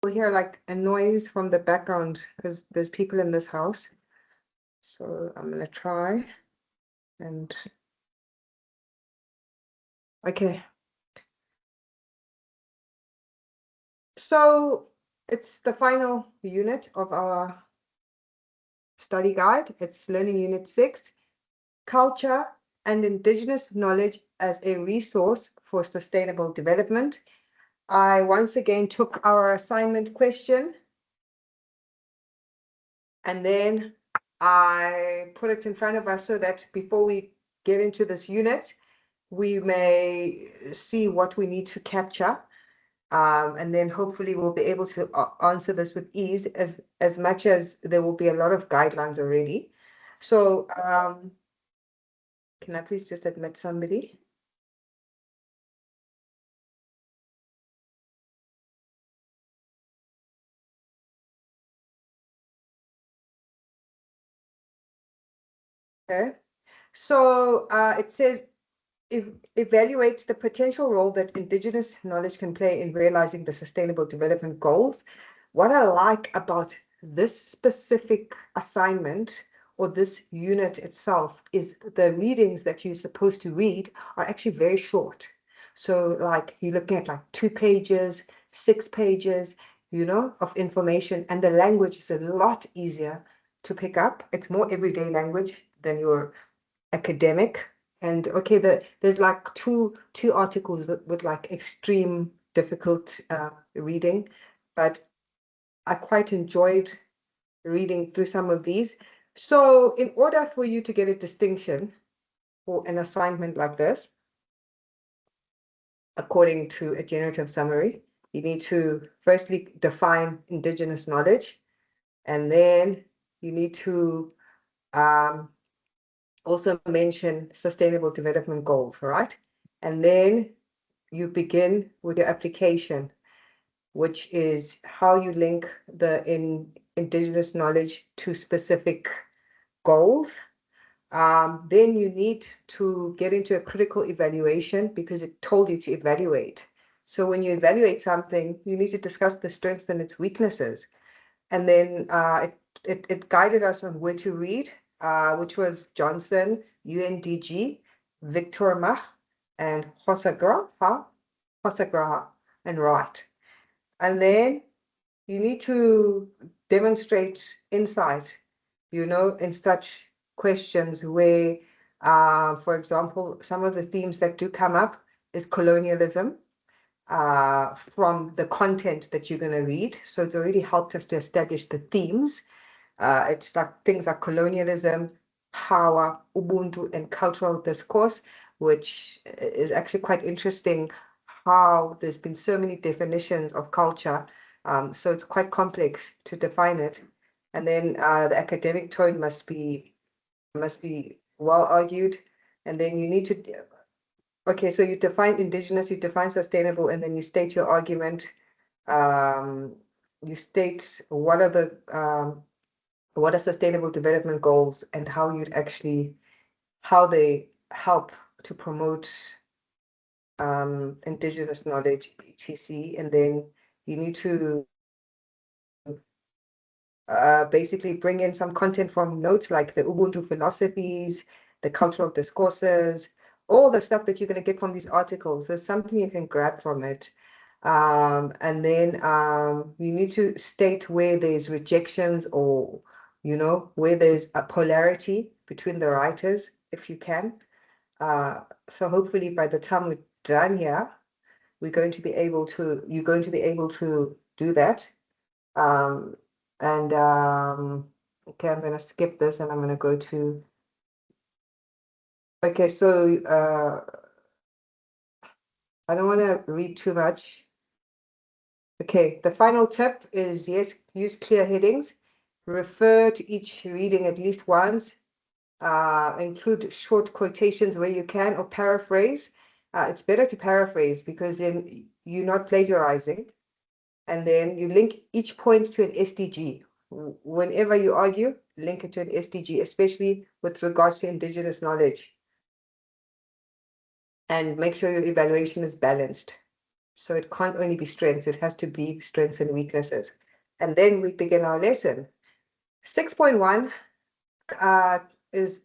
will hear like a noise from the background because there's people in this house. So I'm going to try and okay. So it's the final unit of our study guide. It's learning unit 6, culture and indigenous knowledge as a resource for sustainable development. I once again took our assignment question and then I put it in front of us so that before we get into this unit, we may see what we need to capture. And then hopefully we'll be able to answer this with ease as much as there will be a lot of guidelines already. So can I please just admit somebody? Okay. So it says, evaluates the potential role that Indigenous knowledge can play in realizing the Sustainable Development Goals. What I like about this specific assignment or this unit itself is the readings that you're supposed to read are actually very short. So like you're looking at like 2 pages, 6 pages, you know, of information, and the language is a lot easier to pick up. It's more everyday language than your academic. And okay, there's like two articles that with like extreme difficult reading, but I quite enjoyed reading through some of these. So in order for you to get a distinction for an assignment like this, according to a generative summary, you need to firstly define Indigenous knowledge, and then you need to also mention Sustainable Development Goals, all right? And then you begin with your application, which is how you link the Indigenous knowledge to specific goals. Then you need to get into a critical evaluation because it told you to evaluate. So when you evaluate something, you need to discuss the strengths and its weaknesses. And then it guided us on where to read, which was Johnson, UNDG, Victor Mach, and Hosagraha, and Wright. And then you need to demonstrate insight, you know, in such questions where, for example, some of the themes that do come up is colonialism, from the content that you're going to read. So it's already helped us to establish the themes. It's like things like colonialism, power, Ubuntu, and cultural discourse, which is actually quite interesting how there's been so many definitions of culture. So it's quite complex to define it. And then the academic tone must be well argued. And then you need to okay, so you define Indigenous, you define sustainable, and then you state your argument. You state what are sustainable development goals and how you'd actually, how they help to promote Indigenous knowledge, etc. And then you need to basically bring in some content from notes like the Ubuntu philosophies, the cultural discourses, all the stuff that you're going to get from these articles. There's something you can grab from it. And then you need to state where there's rejections or, you know, where there's a polarity between the writers, if you can. So hopefully by the time we're done here, you're going to be able to do that. Okay, I'm going to skip this and I'm going to go to, okay, so I don't want to read too much. Okay, the final tip is, yes, use clear headings, refer to each reading at least once, include short quotations where you can, or paraphrase. It's better to paraphrase because then you're not plagiarizing. And then you link each point to an SDG. Whenever you argue, link it to an SDG, especially with regards to Indigenous knowledge. And make sure your evaluation is balanced. So it can't only be strengths, it has to be strengths and weaknesses. And then we begin our lesson. 6.1 is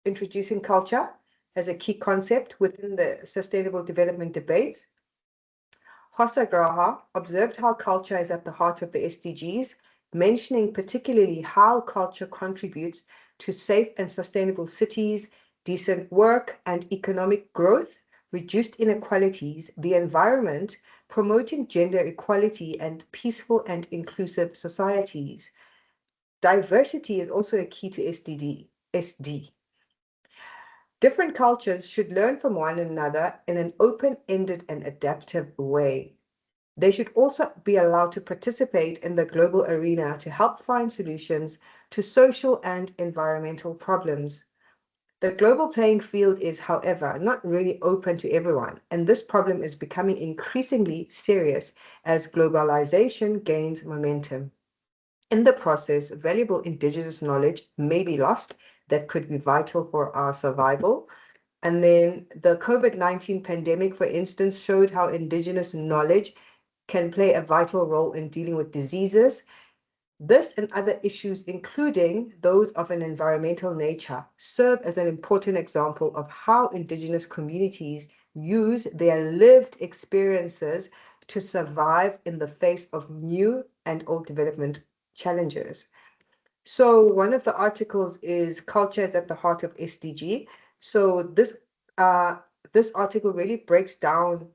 introducing culture as a key concept within the sustainable development debates. Hosagraha observed how culture is at the heart of the SDGs, mentioning particularly how culture contributes to safe and sustainable cities, decent work and economic growth, reduced inequalities, the environment, promoting gender equality and peaceful and inclusive societies. Diversity is also a key to SD. Different cultures should learn from one another in an open-ended and adaptive way. They should also be allowed to participate in the global arena to help find solutions to social and environmental problems. The global playing field is, however, not really open to everyone, and this problem is becoming increasingly serious as globalization gains momentum. In the process, valuable indigenous knowledge may be lost that could be vital for our survival. And then the COVID-19 pandemic, for instance, showed how indigenous knowledge can play a vital role in dealing with diseases. This and other issues, including those of an environmental nature, serve as an important example of how indigenous communities use their lived experiences to survive in the face of new and old development challenges. So one of the articles is Culture is at the Heart of SDG. So this article really breaks down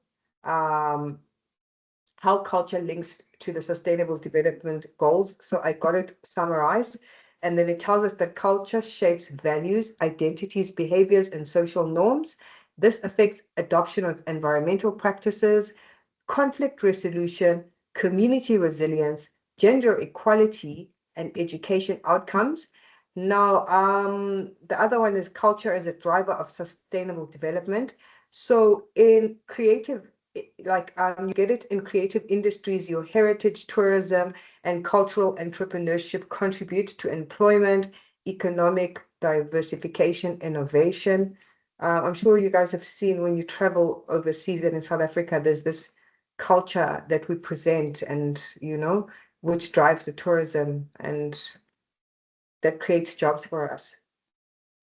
how culture links to the sustainable development goals. So I got it summarized. And then it tells us that culture shapes values, identities, behaviors, and social norms. This affects adoption of environmental practices, conflict resolution, community resilience, gender equality, and education outcomes. Now, the other one is culture as a driver of sustainable development. So in creative, you get it in creative industries, your heritage, tourism, and cultural entrepreneurship contribute to employment, economic diversification, innovation. I'm sure you guys have seen when you travel overseas and in South Africa, there's this culture that we present and, which drives the tourism and that creates jobs for us.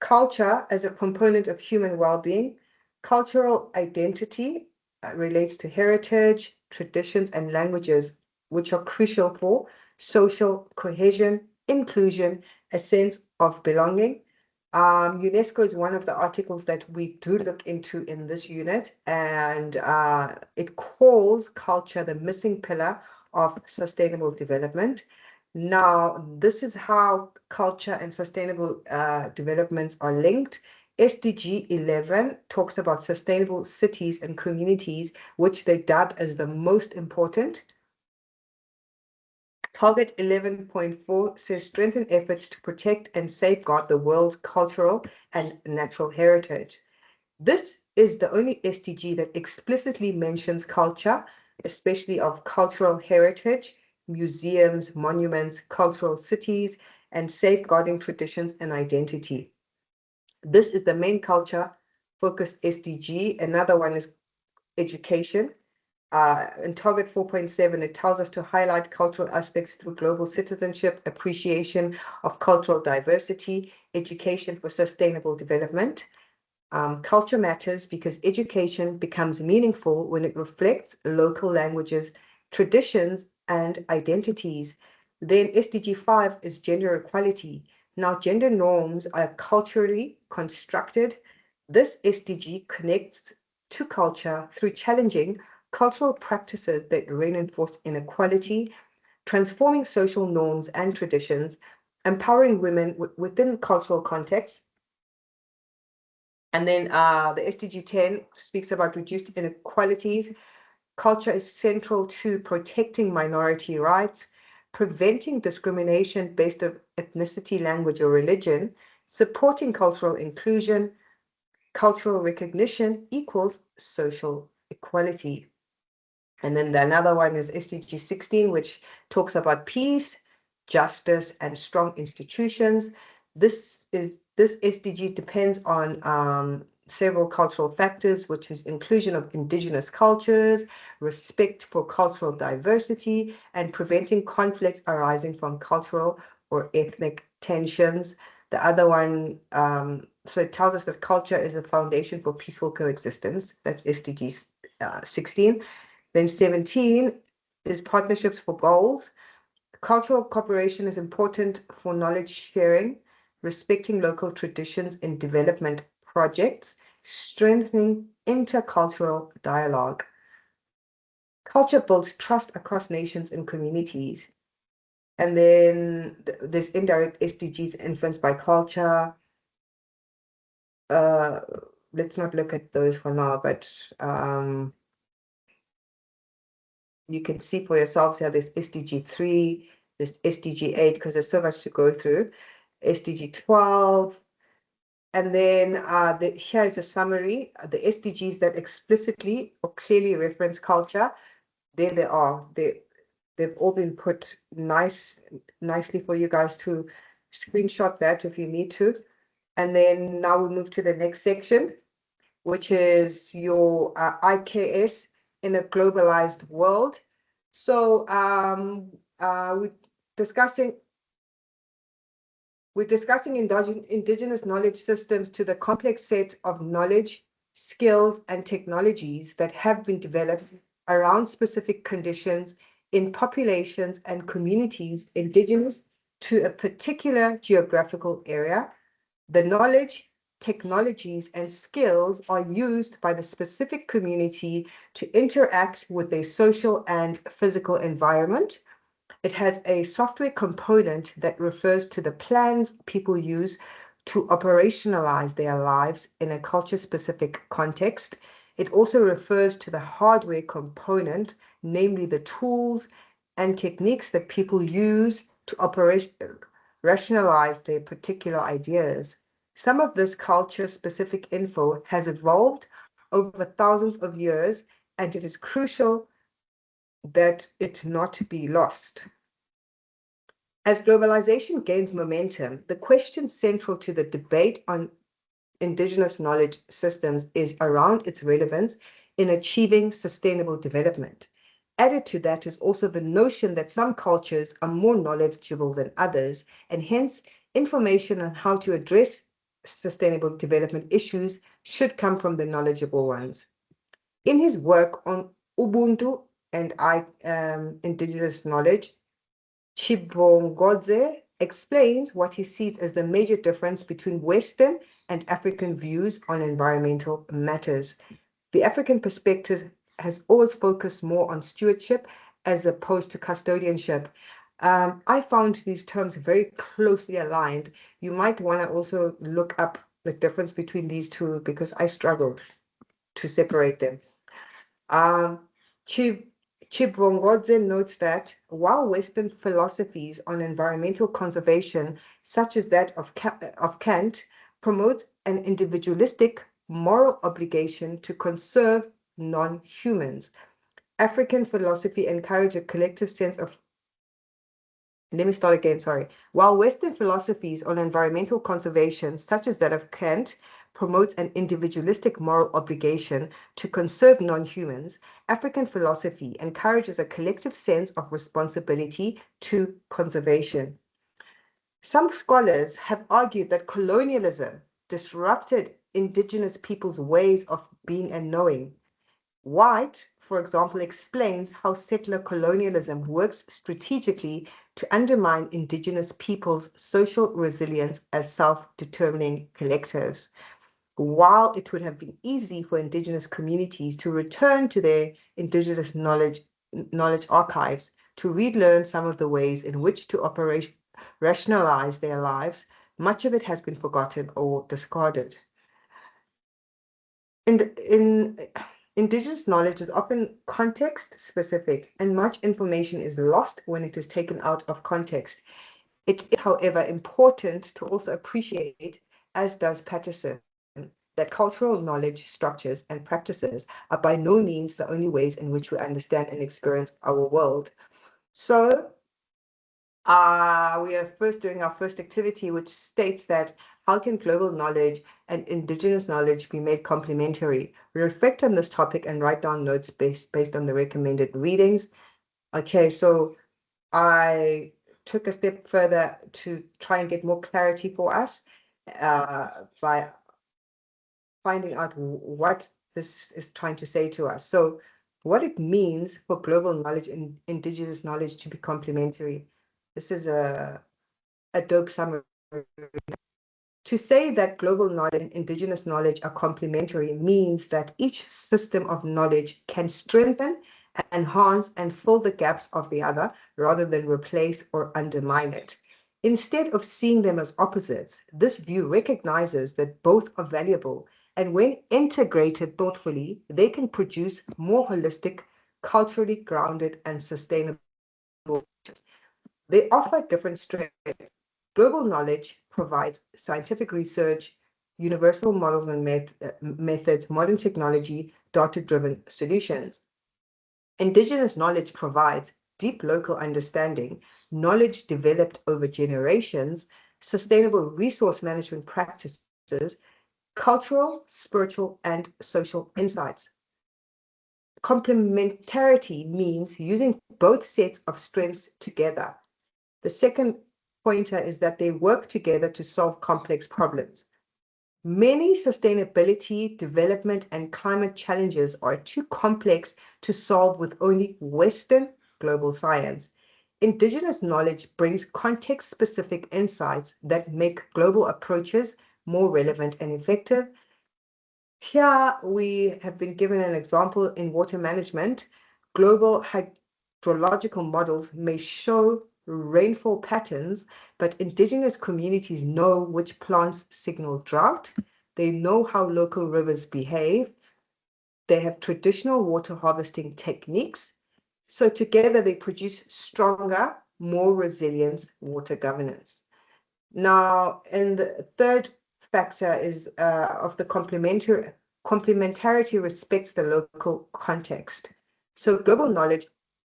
Culture as a component of human well-being. Cultural identity relates to heritage, traditions, and languages, which are crucial for social cohesion, inclusion, a sense of belonging. UNESCO is one of the articles that we do look into in this unit, and it calls culture the missing pillar of sustainable development. Now, this is how culture and sustainable developments are linked. SDG 11 talks about sustainable cities and communities, which they dub as the most important. Target 11.4 says strengthen efforts to protect and safeguard the world's cultural and natural heritage. This is the only SDG that explicitly mentions culture, especially of cultural heritage, museums, monuments, cultural cities, and safeguarding traditions and identity. This is the main culture-focused SDG. Another one is education. In Target 4.7, it tells us to highlight cultural aspects through global citizenship, appreciation of cultural diversity, education for sustainable development. Culture matters because education becomes meaningful when it reflects local languages, traditions, and identities. Then SDG 5 is gender equality. Now, gender norms are culturally constructed. This SDG connects to culture through challenging cultural practices that reinforce inequality, transforming social norms and traditions, empowering women within cultural contexts. And then the SDG 10 speaks about reduced inequalities. Culture is central to protecting minority rights, preventing discrimination based on ethnicity, language, or religion, supporting cultural inclusion. Cultural recognition equals social equality. And then another one is SDG 16, which talks about peace, justice, and strong institutions. This SDG depends on several cultural factors, which is inclusion of indigenous cultures, respect for cultural diversity, and preventing conflicts arising from cultural or ethnic tensions. The other one, so it tells us that culture is a foundation for peaceful coexistence. That's SDG 16. Then 17 is partnerships for goals. Cultural cooperation is important for knowledge sharing, respecting local traditions in development projects, strengthening intercultural dialogue. Culture builds trust across nations and communities. And then there's indirect SDGs influenced by culture. Let's not look at those for now, but you can see for yourselves here, there's SDG 3, there's SDG 8, because there's so much to go through, SDG 12, and then here's a summary, the SDGs that explicitly or clearly reference culture, there they are. They've all been put nicely for you guys to screenshot that if you need to. And then now we move to the next section, which is your IKS in a globalized world. So we're discussing indigenous knowledge systems to the complex set of knowledge, skills, and technologies that have been developed around specific conditions in populations and communities indigenous to a particular geographical area. The knowledge, technologies, and skills are used by the specific community to interact with their social and physical environment. It has a software component that refers to the plans people use to operationalize their lives in a culture-specific context. It also refers to the hardware component, namely the tools and techniques that people use to rationalize their particular ideas. Some of this culture-specific info has evolved over thousands of years, and it is crucial that it not be lost. As globalization gains momentum, the question central to the debate on indigenous knowledge systems is around its relevance in achieving sustainable development. Added to that is also the notion that some cultures are more knowledgeable than others, and hence information on how to address sustainable development issues should come from the knowledgeable ones. In his work on Ubuntu and indigenous knowledge, Chibongodze explains what he sees as the major difference between Western and African views on environmental matters. The African perspective has always focused more on stewardship as opposed to custodianship. I found these terms very closely aligned. You might want to also look up the difference between these two because I struggled to separate them. Chibongodze notes that while Western philosophies on environmental conservation, such as that of Kant, promotes an individualistic moral obligation to conserve non-humans, African philosophy encourages a collective sense of While Western philosophies on environmental conservation, such as that of Kant, promotes an individualistic moral obligation to conserve non-humans, African philosophy encourages a collective sense of responsibility to conservation. Some scholars have argued that colonialism disrupted indigenous people's ways of being and knowing. White, for example, explains how settler colonialism works strategically to undermine indigenous peoples' social resilience as self-determining collectives. While it would have been easy for indigenous communities to return to their indigenous knowledge archives to relearn some of the ways in which to rationalize their lives, much of it has been forgotten or discarded. Indigenous knowledge is often context specific, and much information is lost when it is taken out of context. It is, however, important to also appreciate, as does Patterson, that cultural knowledge structures and practices are by no means the only ways in which we understand and experience our world. So we are first doing our first activity, which states that how can global knowledge and indigenous knowledge be made complementary? Reflect on this topic and write down notes based on the recommended readings. Okay, so I took a step further to try and get more clarity for us by finding out what this is trying to say to us. So what it means for global knowledge and indigenous knowledge to be complementary. This is a dope summary. To say that global knowledge and indigenous knowledge are complementary means that each system of knowledge can strengthen, enhance, and fill the gaps of the other rather than replace or undermine it. Instead of seeing them as opposites, this view recognizes that both are valuable, and when integrated thoughtfully, they can produce more holistic, culturally grounded, and sustainable. They offer different strengths. Global knowledge provides scientific research, universal models and methods, modern technology, data-driven solutions. Indigenous knowledge provides deep local understanding, knowledge developed over generations, sustainable resource management practices, cultural, spiritual, and social insights. Complementarity means using both sets of strengths together. The second pointer is that they work together to solve complex problems. Many sustainability, development, and climate challenges are too complex to solve with only Western global science. Indigenous knowledge brings context-specific insights that make global approaches more relevant and effective. Here we have been given an example in water management. Global hydrological models may show rainfall patterns, but indigenous communities know which plants signal drought. They know how local rivers behave. They have traditional water harvesting techniques. So together they produce stronger, more resilient water governance. Now, and the third factor is of the complementarity respects the local context. So global knowledge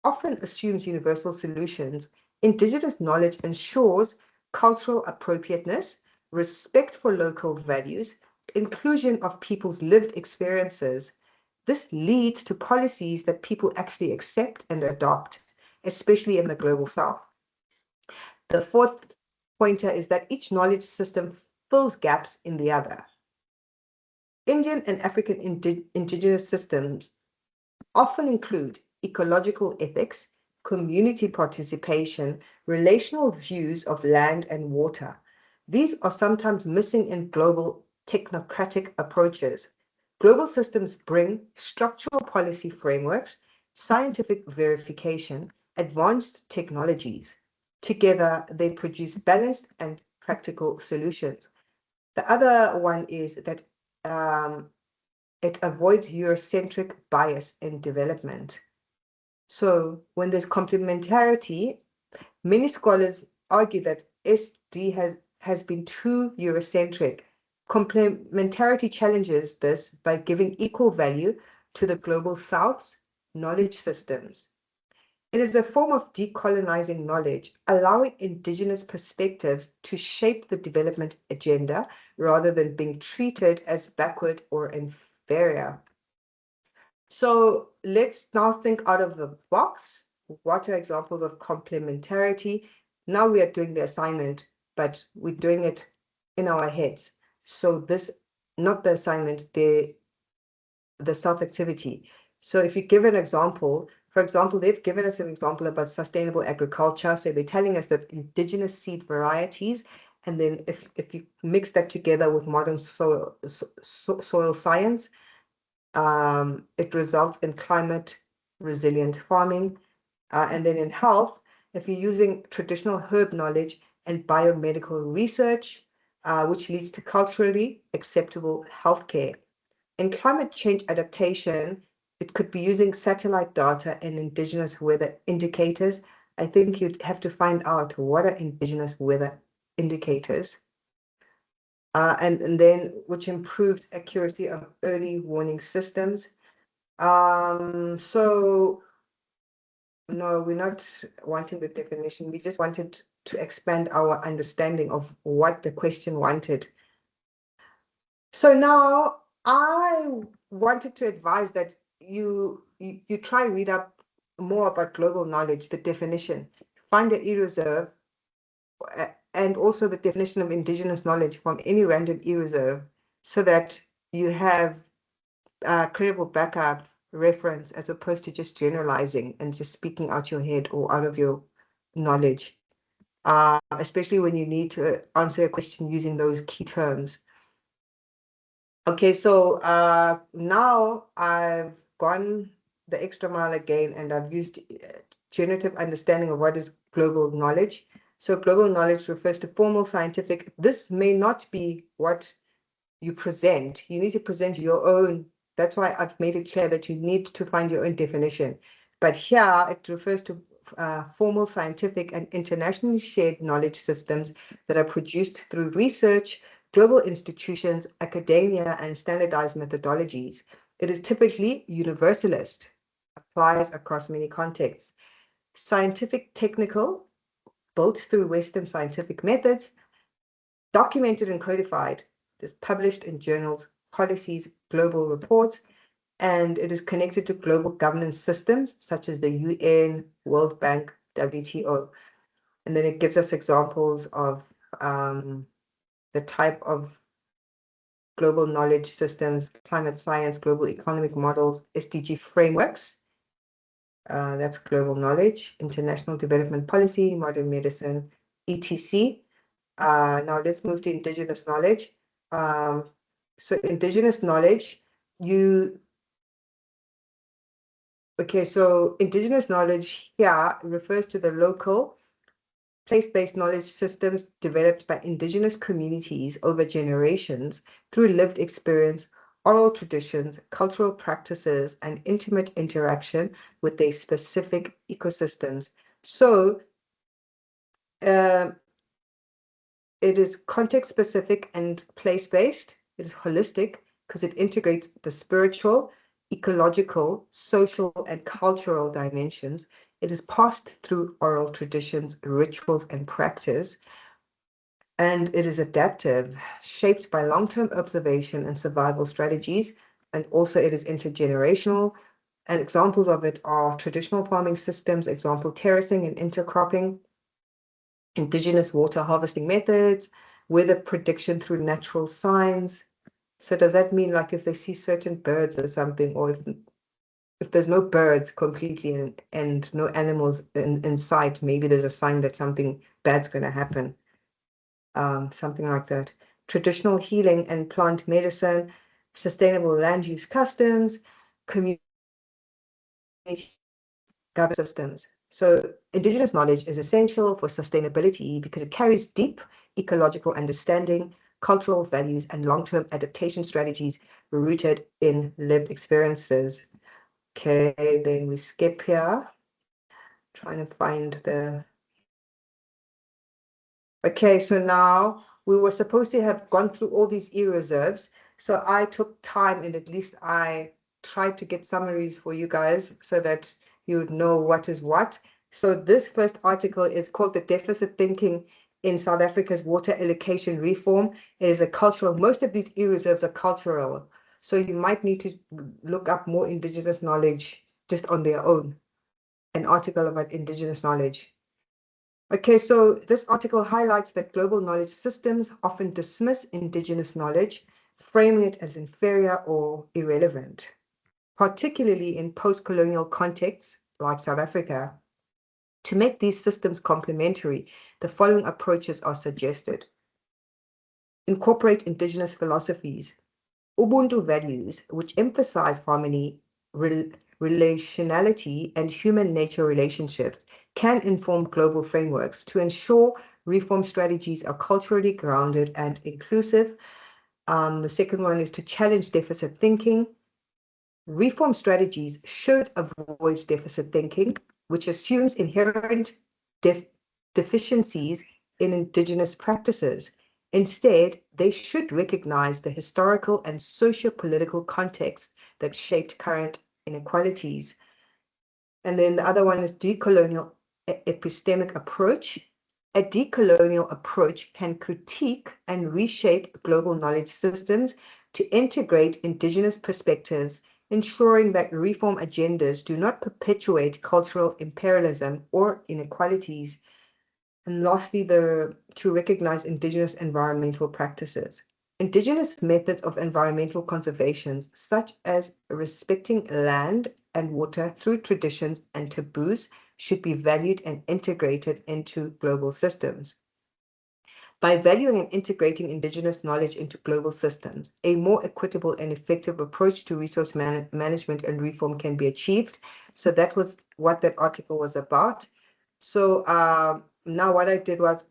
often assumes universal solutions. Indigenous knowledge ensures cultural appropriateness, respect for local values, inclusion of people's lived experiences. This leads to policies that people actually accept and adopt, especially in the global south. The fourth pointer is that each knowledge system fills gaps in the other. Indian and African indigenous systems often include ecological ethics, community participation, relational views of land and water. These are sometimes missing in global technocratic approaches. Global systems bring structural policy frameworks, scientific verification, advanced technologies. Together, they produce balanced and practical solutions. The other one is that it avoids Eurocentric bias in development. So when there's complementarity, many scholars argue that SD has been too Eurocentric. Complementarity challenges this by giving equal value to the global South's knowledge systems. It is a form of decolonizing knowledge, allowing indigenous perspectives to shape the development agenda rather than being treated as backward or inferior. So let's now think out of the box. What are examples of complementarity? Now we are doing the assignment, but we're doing it in our heads. So this, not the assignment, the self-activity. So if you give an example, for example, they've given us an example about sustainable agriculture. So they're telling us that indigenous seed varieties, and then if you mix that together with modern soil science, it results in climate resilient farming. And then in health, if you're using traditional herb knowledge and biomedical research, which leads to culturally acceptable healthcare. In climate change adaptation, it could be using satellite data and indigenous weather indicators. I think you'd have to find out what are indigenous weather indicators. And then which improved accuracy of early warning systems. So no, we're not wanting the definition. We just wanted to expand our understanding of what the question wanted. So now I wanted to advise that you try and read up more about global knowledge, the definition, find the e-reserve, and also the definition of indigenous knowledge from any random e-reserve, so that you have credible backup reference as opposed to just generalizing and just speaking out your head or out of your knowledge, especially when you need to answer a question using those key terms. Okay, so now I've gone the extra mile again, and I've used generative understanding of what is global knowledge. So global knowledge refers to formal scientific. This may not be what you present. You need to present your own. That's why I've made it clear that you need to find your own definition. But here it refers to formal scientific and internationally shared knowledge systems that are produced through research, global institutions, academia, and standardized methodologies. It is typically universalist, applies across many contexts. Scientific, technical, built through Western scientific methods, documented and codified. It is published in journals, policies, global reports, and it is connected to global governance systems such as the UN, World Bank, WTO. And then it gives us examples of the type of global knowledge systems, climate science, global economic models, SDG frameworks. That's global knowledge, international development policy, modern medicine, etc. Now let's move to indigenous knowledge. So indigenous knowledge, so indigenous knowledge here refers to the local place-based knowledge systems developed by indigenous communities over generations through lived experience, oral traditions, cultural practices, and intimate interaction with their specific ecosystems. So it is context-specific and place-based. It is holistic because it integrates the spiritual, ecological, social, and cultural dimensions. It is passed through oral traditions, rituals, and practice. And it is adaptive, shaped by long-term observation and survival strategies. And also it is intergenerational. And examples of it are traditional farming systems, example, terracing and intercropping, indigenous water harvesting methods, weather prediction through natural signs. So does that mean like if they see certain birds or something, or if there's no birds completely and no animals in sight, maybe there's a sign that something bad's going to happen, something like that. Traditional healing and plant medicine, sustainable land use customs, community governance systems. So indigenous knowledge is essential for sustainability because it carries deep ecological understanding, cultural values, and long-term adaptation strategies rooted in lived experiences. Okay, then we skip here. Trying to find the... Okay, so now we were supposed to have gone through all these e-reserves. So I took time, and at least I tried to get summaries for you guys so that you would know what is what. So this first article is called The Deficit Thinking in South Africa's Water Allocation Reform. It is a cultural, most of these e-reserves are cultural. So you might need to look up more indigenous knowledge just on their own. An article about indigenous knowledge. Okay, so this article highlights that global knowledge systems often dismiss indigenous knowledge, framing it as inferior or irrelevant, particularly in post-colonial contexts like South Africa. To make these systems complementary, the following approaches are suggested. Incorporate indigenous philosophies, Ubuntu values, which emphasize harmony, relationality, and human-nature relationships, can inform global frameworks to ensure reform strategies are culturally grounded and inclusive. The second one is to challenge deficit thinking. Reform strategies should avoid deficit thinking, which assumes inherent deficiencies in indigenous practices. Instead, they should recognize the historical and socio-political context that shaped current inequalities. And then the other one is decolonial epistemic approach. A decolonial approach can critique and reshape global knowledge systems to integrate indigenous perspectives, ensuring that reform agendas do not perpetuate cultural imperialism or inequalities. And lastly, to recognize indigenous environmental practices. Indigenous methods of environmental conservation, such as respecting land and water through traditions and taboos, should be valued and integrated into global systems. By valuing and integrating indigenous knowledge into global systems, a more equitable and effective approach to resource management and reform can be achieved. So that was what that article was about. So now what I did was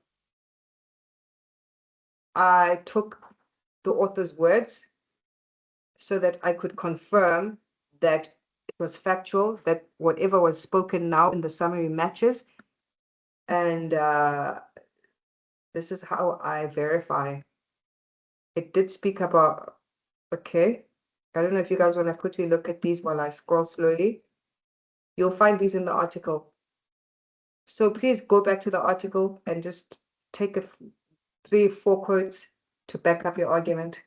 I took the author's words so that I could confirm that it was factual, that whatever was spoken now in the summary matches. And this is how I verify. It did speak about, okay. I don't know if you guys want to quickly look at these while I scroll slowly. You'll find these in the article. So please go back to the article and just take 3 or 4 quotes to back up your argument.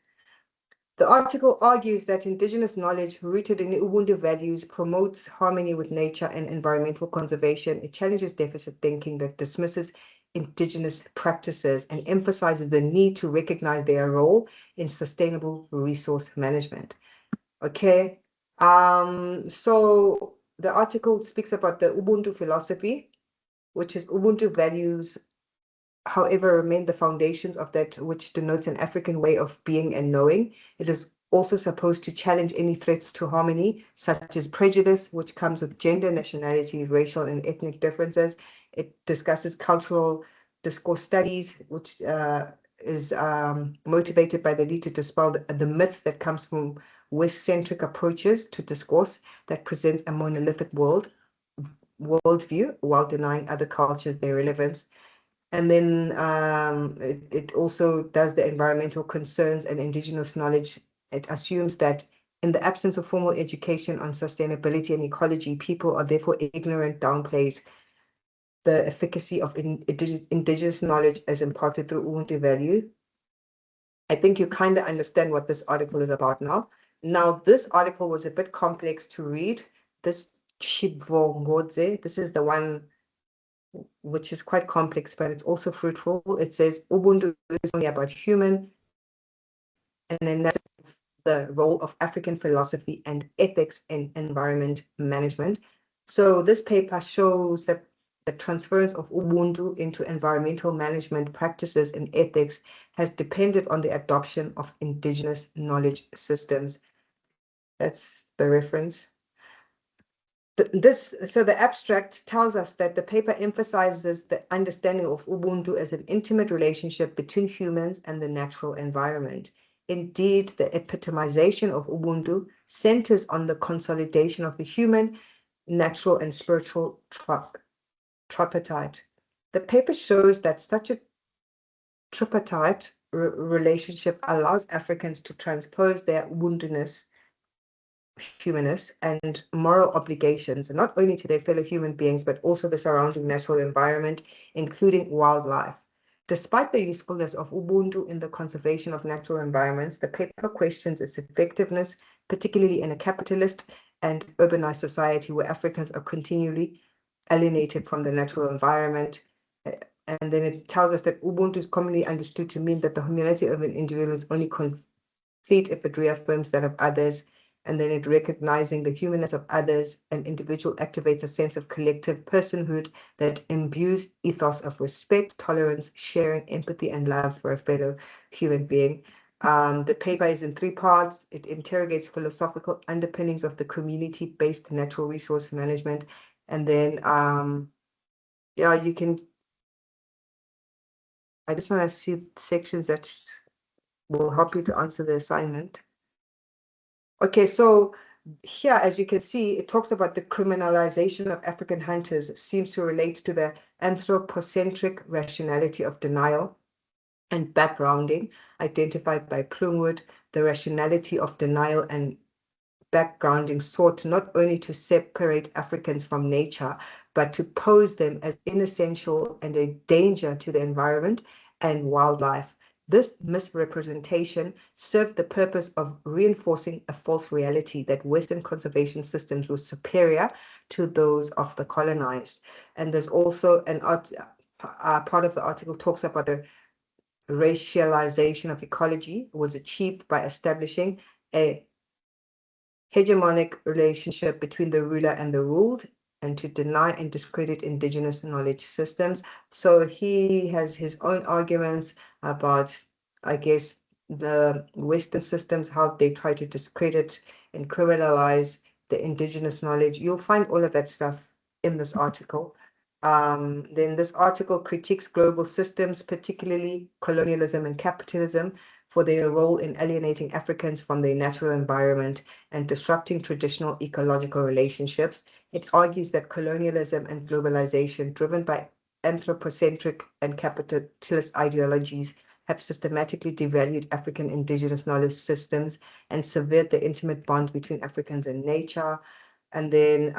The article argues that indigenous knowledge rooted in Ubuntu values promotes harmony with nature and environmental conservation. It challenges deficit thinking that dismisses indigenous practices and emphasizes the need to recognize their role in sustainable resource management. Okay, so the article speaks about the Ubuntu philosophy, which is Ubuntu values, however, remain the foundations of that which denotes an African way of being and knowing. It is also supposed to challenge any threats to harmony, such as prejudice, which comes with gender, nationality, racial, and ethnic differences. It discusses cultural discourse studies, which is motivated by the need to dispel the myth that comes from West-centric approaches to discourse that presents a monolithic worldview while denying other cultures their relevance. And then it also does the environmental concerns and indigenous knowledge. It assumes that in the absence of formal education on sustainability and ecology, people are therefore ignorant, downplays the efficacy of indigenous knowledge as imparted through Ubuntu value. I think you kind of understand what this article is about now. Now, this article was a bit complex to read. This Chibongodze, this is the one which is quite complex, but it's also fruitful. It says Ubuntu is only about human, and then that's the role of African philosophy and ethics in environment management. So this paper shows that the transference of Ubuntu into environmental management practices and ethics has depended on the adoption of indigenous knowledge systems. That's the reference. So the abstract tells us that the paper emphasizes the understanding of Ubuntu as an intimate relationship between humans and the natural environment. Indeed, the epitomization of Ubuntu centers on the consolidation of the human, natural, and spiritual tripartite. The paper shows that such a tripartite relationship allows Africans to transpose their Ubuntu-ness, humanness, and moral obligations, not only to their fellow human beings, but also the surrounding natural environment, including wildlife. Despite the usefulness of Ubuntu in the conservation of natural environments, the paper questions its effectiveness, particularly in a capitalist and urbanized society where Africans are continually alienated from the natural environment. And then it tells us that Ubuntu is commonly understood to mean that the humanity of an individual is only complete if it reaffirms that of others, and then it recognizing the humanness of others, an individual activates a sense of collective personhood that imbues ethos of respect, tolerance, sharing, empathy, and love for a fellow human being. The paper is in 3 parts. It interrogates philosophical underpinnings of the community-based natural resource management. And then, yeah, you can, I just want to see sections that will help you to answer the assignment. Okay, so here, as you can see, it talks about the criminalization of African hunters. It seems to relate to the anthropocentric rationality of denial and backgrounding identified by Plumwood. The rationality of denial and backgrounding sought not only to separate Africans from nature, but to pose them as inessential and a danger to the environment and wildlife. This misrepresentation served the purpose of reinforcing a false reality that Western conservation systems were superior to those of the colonized. And there's also an part of the article talks about the racialization of ecology was achieved by establishing a hegemonic relationship between the ruler and the ruled, and to deny and discredit indigenous knowledge systems. So he has his own arguments about, I guess, the Western systems, how they try to discredit and criminalize the indigenous knowledge. You'll find all of that stuff in this article. Then this article critiques global systems, particularly colonialism and capitalism, for their role in alienating Africans from their natural environment and disrupting traditional ecological relationships. It argues that colonialism and globalization, driven by anthropocentric and capitalist ideologies, have systematically devalued African indigenous knowledge systems and severed the intimate bond between Africans and nature. And then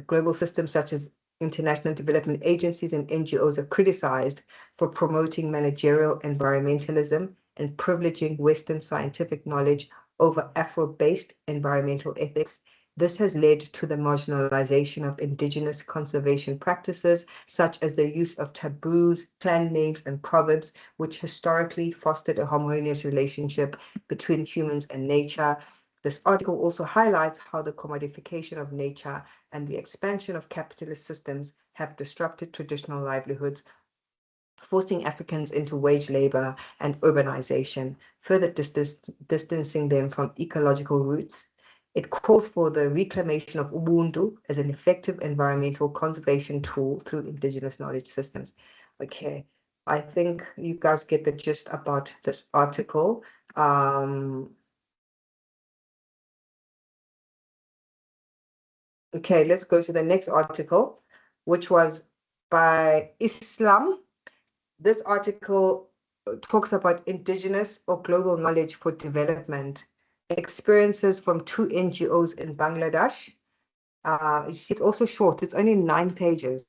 global systems such as international development agencies and NGOs are criticized for promoting managerial environmentalism and privileging Western scientific knowledge over Afro-based environmental ethics. This has led to the marginalization of indigenous conservation practices, such as the use of taboos, clan names, and proverbs, which historically fostered a harmonious relationship between humans and nature. This article also highlights how the commodification of nature and the expansion of capitalist systems have disrupted traditional livelihoods, forcing Africans into wage labor and urbanization, further distancing them from ecological roots. It calls for the reclamation of Ubuntu as an effective environmental conservation tool through indigenous knowledge systems. Okay, I think you guys get the gist about this article. Okay, let's go to the next article, which was by Islam. This article talks about indigenous or global knowledge for development, experiences from 2 NGOs in Bangladesh. You see, it's also short, it's only 9 pages.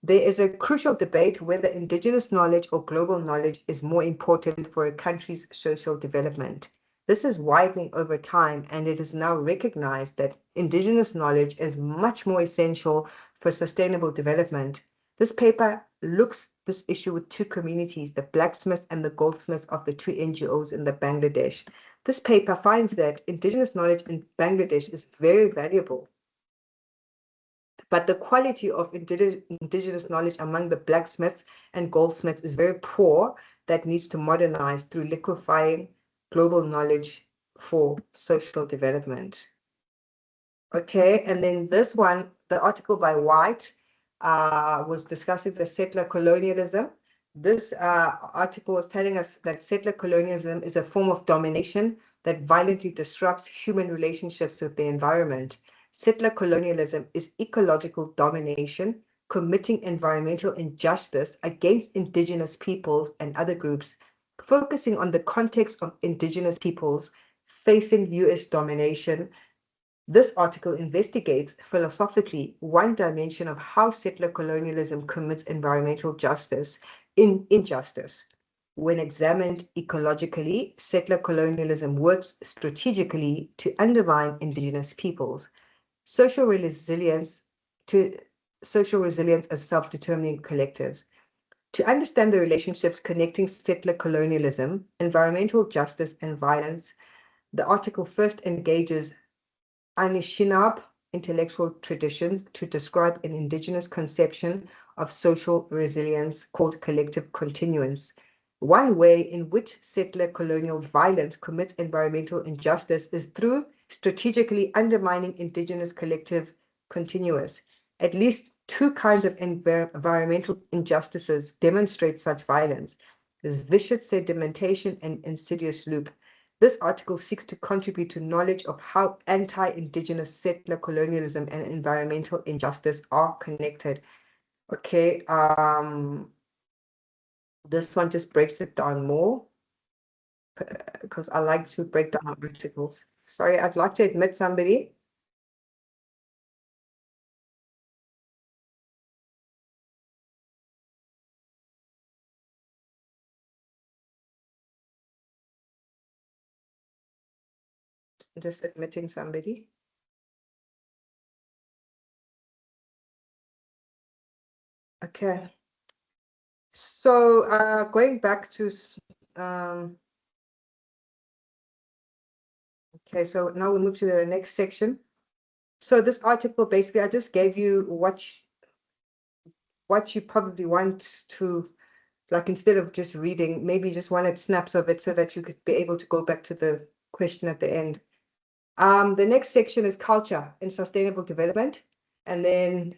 There is a crucial debate whether indigenous knowledge or global knowledge is more important for a country's social development. This is widening over time, and it is now recognized that indigenous knowledge is much more essential for sustainable development. This paper looks this issue with 2 communities, the blacksmiths and the goldsmiths of the 2 NGOs in the Bangladesh. This paper finds that indigenous knowledge in Bangladesh is very valuable, but the quality of indigenous knowledge among the blacksmiths and goldsmiths is very poor. That needs to modernize through liquefying global knowledge for social development. Okay, and then this one, the article by White, was discussing the settler colonialism. This article was telling us that settler colonialism is a form of domination that violently disrupts human relationships with the environment. Settler colonialism is ecological domination, committing environmental injustice against indigenous peoples and other groups, focusing on the context of indigenous peoples facing US domination. This article investigates philosophically one dimension of how settler colonialism commits environmental injustice. When examined ecologically, settler colonialism works strategically to undermine indigenous peoples. Social resilience as self-determining collectives. To understand the relationships connecting settler colonialism, environmental justice, and violence, the article first engages Anishinaabe intellectual traditions to describe an indigenous conception of social resilience called collective continuance. One way in which settler colonial violence commits environmental injustice is through strategically undermining indigenous collective continuous. At least 2 kinds of environmental injustices demonstrate such violence. There's vicious sedimentation and insidious loop. This article seeks to contribute to knowledge of how anti-indigenous settler colonialism and environmental injustice are connected. Okay, this one just breaks it down more because I like to break down articles. Sorry, I'd like to admit somebody. Just admitting somebody. Okay. So going back to okay, so now we move to the next section. So this article, basically, I just gave you what you probably want to, like, instead of just reading, maybe you just wanted snaps of it so that you could be able to go back to the question at the end. The next section is culture and sustainable development. And then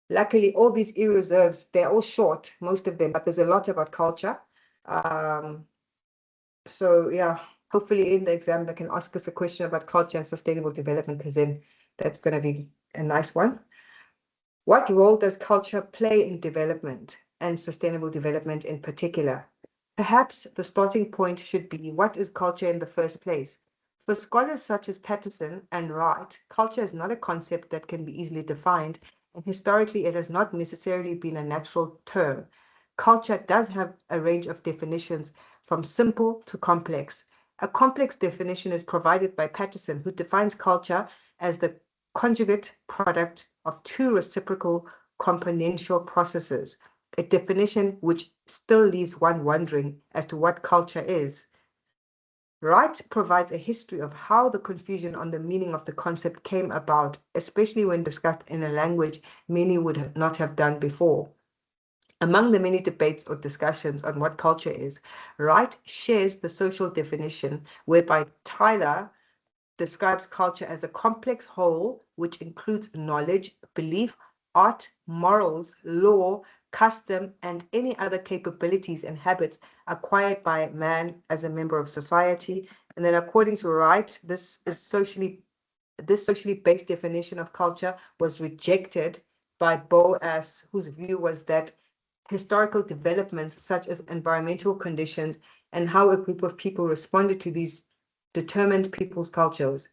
luckily all these e-reserves, they're all short, most of them, but there's a lot about culture. So yeah, hopefully in the exam they can ask us a question about culture and sustainable development, because then that's going to be a nice one. What role does culture play in development and sustainable development in particular? Perhaps the starting point should be, what is culture in the first place? For scholars such as Patterson and Wright, culture is not a concept that can be easily defined, and historically it has not necessarily been a natural term. Culture does have a range of definitions, from simple to complex. A complex definition is provided by Patterson, who defines culture as the conjugate product of two reciprocal componential processes, a definition which still leaves one wondering as to what culture is. Wright provides a history of how the confusion on the meaning of the concept came about, especially when discussed in a language many would not have done before. Among the many debates or discussions on what culture is, Wright shares the social definition, whereby Tyler describes culture as a complex whole which includes knowledge, belief, art, morals, law, custom, and any other capabilities and habits acquired by man as a member of society. And then according to Wright, this socially based definition of culture was rejected by Boas, whose view was that historical developments such as environmental conditions and how a group of people responded to these determined people's cultures.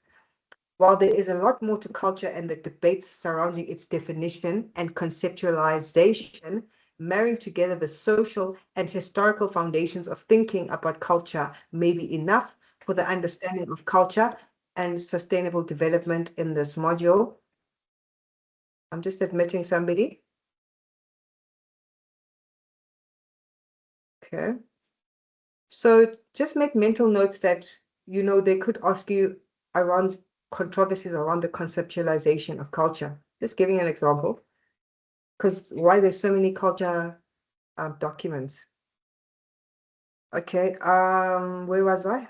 While there is a lot more to culture and the debates surrounding its definition and conceptualization, marrying together the social and historical foundations of thinking about culture may be enough for the understanding of culture and sustainable development in this module. I'm just admitting somebody. Okay. So just make mental notes that, they could ask you around controversies around the conceptualization of culture. Just giving an example, because why there's so many culture documents. Okay, where was I?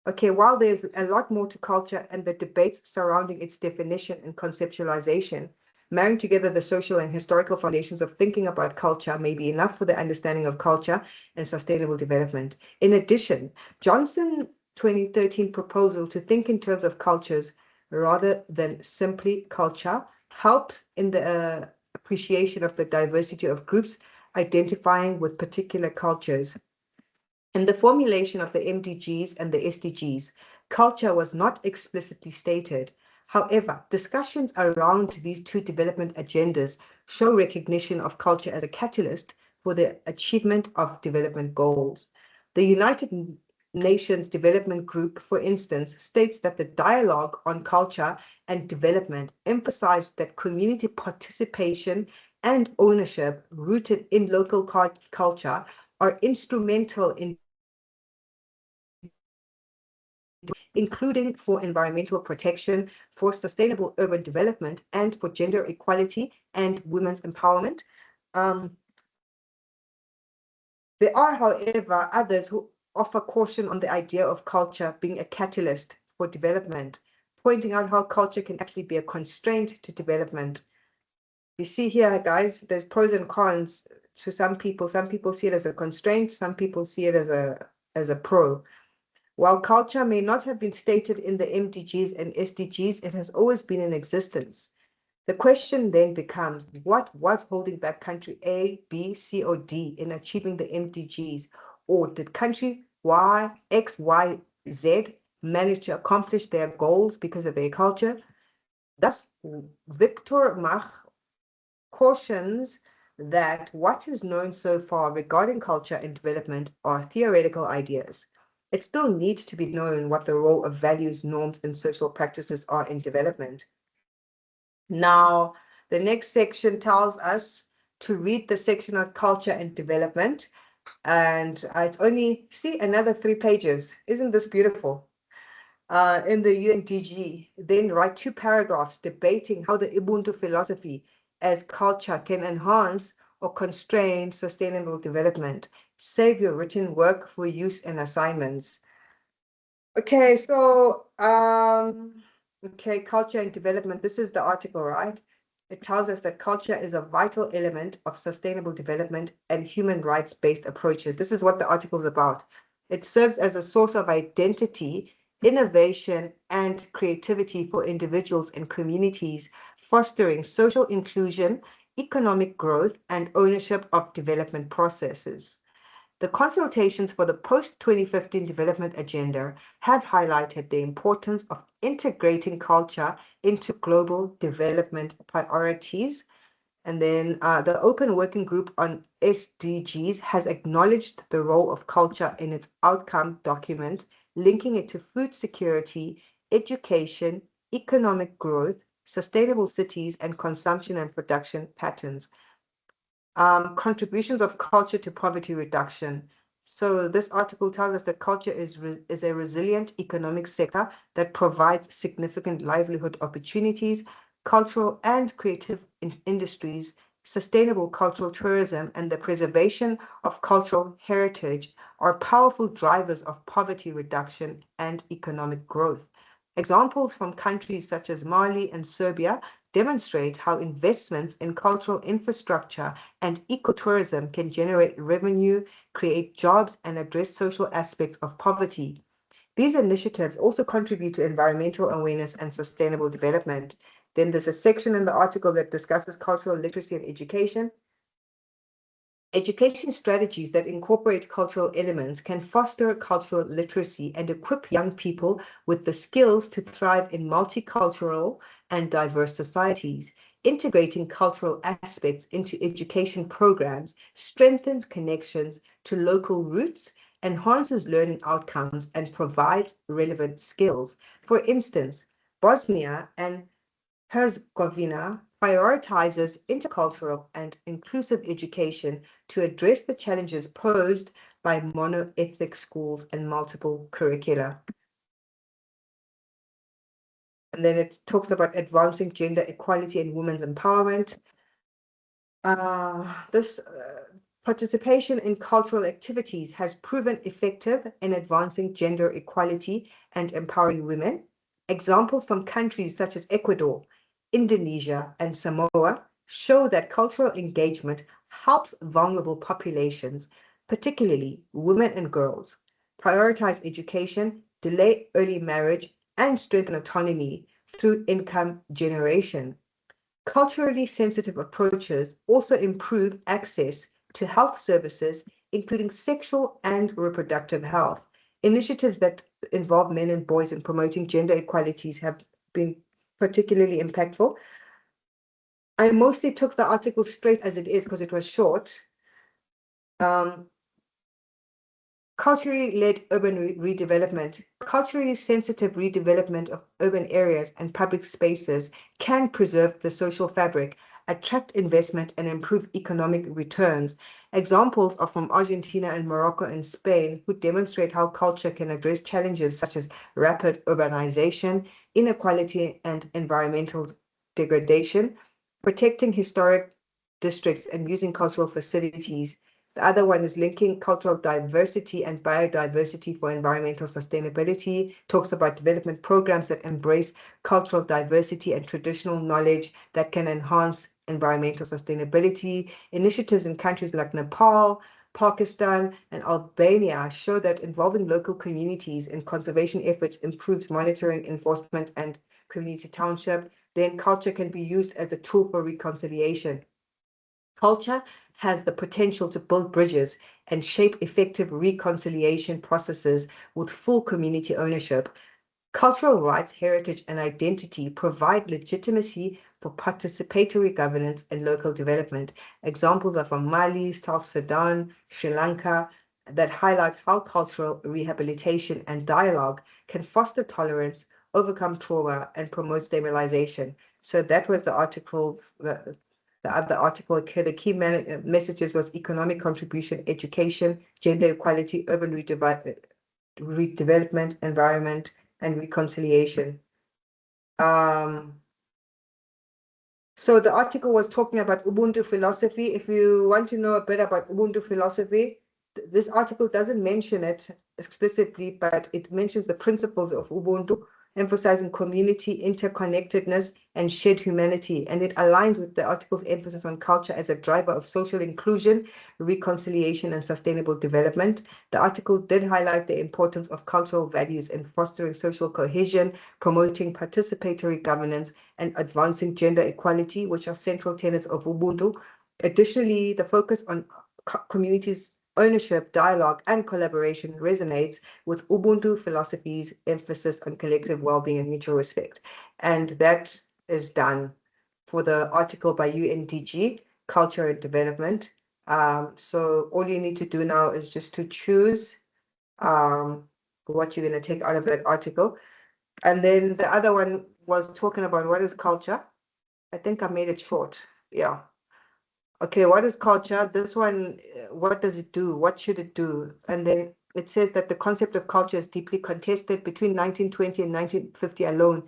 Okay, while there's a lot more to culture and the debates surrounding its definition and conceptualization, marrying together the social and historical foundations of thinking about culture may be enough for the understanding of culture and sustainable development. In addition, Johnson's 2013 proposal to think in terms of cultures rather than simply culture helps in the appreciation of the diversity of groups identifying with particular cultures. In the formulation of the MDGs and the SDGs, culture was not explicitly stated. However, discussions around these two development agendas show recognition of culture as a catalyst for the achievement of development goals. The United Nations Development Group, for instance, states that the dialogue on culture and development emphasized that community participation and ownership rooted in local culture are instrumental in including for environmental protection, for sustainable urban development, and for gender equality and women's empowerment. There are, however, others who offer caution on the idea of culture being a catalyst for development, pointing out how culture can actually be a constraint to development. You see here, guys, there's pros and cons to some people. Some people see it as a constraint, some people see it as a pro. While culture may not have been stated in the MDGs and SDGs, it has always been in existence. The question then becomes, what was holding back country A, B, C, or D in achieving the MDGs? Or did country Y, X, Y, Z manage to accomplish their goals because of their culture? Thus, Victor Mach cautions that what is known so far regarding culture and development are theoretical ideas. it still needs to be known what the role of values, norms, and social practices are in development. Now, the next section tells us to read the section on culture and development. And it's only, see, another 3 pages. Isn't this beautiful? In the UNDG, then write 2 paragraphs debating how the Ubuntu philosophy as culture can enhance or constrain sustainable development. Save your written work for use and assignments. Okay, so okay, culture and development. This is the article, right? It tells us that culture is a vital element of sustainable development and human rights-based approaches. This is what the article is about. It serves as a source of identity, innovation, and creativity for individuals and communities, fostering social inclusion, economic growth, and ownership of development processes. The consultations for the post-2015 development agenda have highlighted the importance of integrating culture into global development priorities. And then the Open Working Group on SDGs has acknowledged the role of culture in its outcome document, linking it to food security, education, economic growth, sustainable cities, and consumption and production patterns. Contributions of culture to poverty reduction. So this article tells us that culture is a resilient economic sector that provides significant livelihood opportunities, cultural and creative industries, sustainable cultural tourism, and the preservation of cultural heritage are powerful drivers of poverty reduction and economic growth. Examples from countries such as Mali and Serbia demonstrate how investments in cultural infrastructure and ecotourism can generate revenue, create jobs, and address social aspects of poverty. These initiatives also contribute to environmental awareness and sustainable development. Then there's a section in the article that discusses cultural literacy and education. Education strategies that incorporate cultural elements can foster cultural literacy and equip young people with the skills to thrive in multicultural and diverse societies. Integrating cultural aspects into education programs strengthens connections to local roots, enhances learning outcomes, and provides relevant skills. For instance, Bosnia and Herzegovina prioritizes intercultural and inclusive education to address the challenges posed by monoethnic schools and multiple curricula. And then it talks about advancing gender equality and women's empowerment. This participation in cultural activities has proven effective in advancing gender equality and empowering women. Examples from countries such as Ecuador, Indonesia, and Samoa show that cultural engagement helps vulnerable populations, particularly women and girls, prioritize education, delay early marriage, and strengthen autonomy through income generation. Culturally sensitive approaches also improve access to health services, including sexual and reproductive health. Initiatives that involve men and boys in promoting gender equalities have been particularly impactful. I mostly took the article straight as it is because it was short. Culturally led urban redevelopment. Culturally sensitive redevelopment of urban areas and public spaces can preserve the social fabric, attract investment, and improve economic returns. Examples are from Argentina and Morocco and Spain, who demonstrate how culture can address challenges such as rapid urbanization, inequality, and environmental degradation, protecting historic districts and using cultural facilities. The other one is linking cultural diversity and biodiversity for environmental sustainability, talks about development programs that embrace cultural diversity and traditional knowledge that can enhance environmental sustainability. Initiatives in countries like Nepal, Pakistan, and Albania show that involving local communities in conservation efforts improves monitoring, enforcement, and community township. Then culture can be used as a tool for reconciliation. Culture has the potential to build bridges and shape effective reconciliation processes with full community ownership. Cultural rights, heritage, and identity provide legitimacy for participatory governance and local development. Examples are from Mali, South Sudan, Sri Lanka, that highlights how cultural rehabilitation and dialogue can foster tolerance, overcome trauma, and promote stabilization. So that was the article. The other article, okay, the key messages was economic contribution, education, gender equality, urban redevelopment, environment, and reconciliation. So the article was talking about Ubuntu philosophy. If you want to know a bit about Ubuntu philosophy, this article doesn't mention it explicitly, but it mentions the principles of Ubuntu, emphasizing community, interconnectedness, and shared humanity. And it aligns with the article's emphasis on culture as a driver of social inclusion, reconciliation, and sustainable development. The article did highlight the importance of cultural values in fostering social cohesion, promoting participatory governance, and advancing gender equality, which are central tenets of Ubuntu. Additionally, the focus on communities' ownership, dialogue, and collaboration resonates with Ubuntu philosophy's emphasis on collective well-being and mutual respect. And that is done for the article by UNDG, Culture and Development. So all you need to do now is just to choose what you're going to take out of that article. And then the other one was talking about what is culture. I think I made it short. Yeah. Okay, what is culture? This one, what does it do? What should it do? And then it says that the concept of culture is deeply contested. Between 1920 and 1950 alone,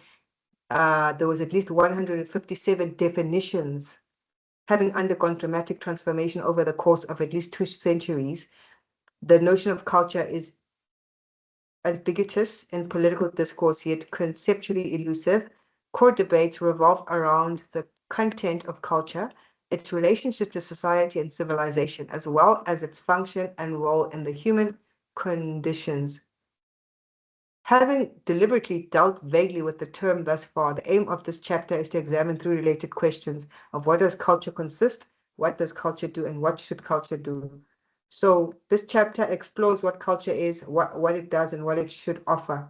there was at least 157 definitions, having undergone dramatic transformation over the course of at least 2 centuries. The notion of culture is ambiguous in political discourse, yet conceptually elusive. Core debates revolve around the content of culture, its relationship to society and civilization, as well as its function and role in the human conditions. Having deliberately dealt vaguely with the term thus far, the aim of this chapter is to examine 3 related questions of what does culture consist, what does culture do, and what should culture do. So this chapter explores what culture is, what it does, and what it should offer,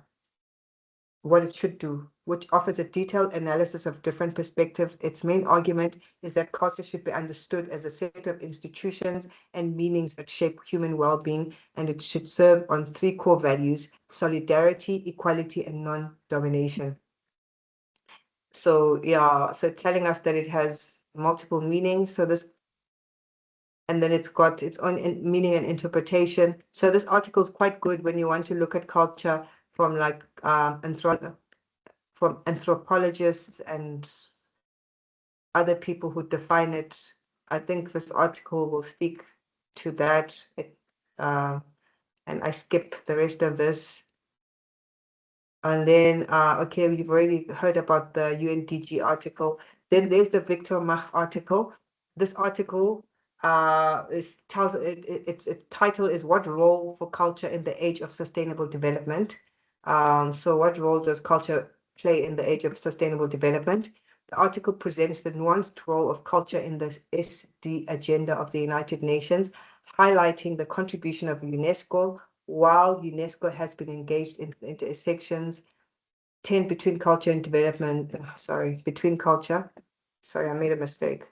what it should do, which offers a detailed analysis of different perspectives. Its main argument is that culture should be understood as a set of institutions and meanings that shape human well-being, and it should serve on 3 core values: solidarity, equality, and non-domination. So yeah, so telling us that it has multiple meanings. So this, and then it's got its own meaning and interpretation. So this article is quite good when you want to look at culture from like from anthropologists and other people who define it. I think this article will speak to that. And I skip the rest of this. And then, okay, we've already heard about the UNDG article. Then there's the Victor Mach article. This article its title is "What Role for Culture in the Age of Sustainable Development?" So what role does culture play in the age of sustainable development? The article presents the nuanced role of culture in the SD agenda of the United Nations, highlighting the contribution of UNESCO. While UNESCO has been engaged in intersections 10 between culture and development, between culture, I made a mistake,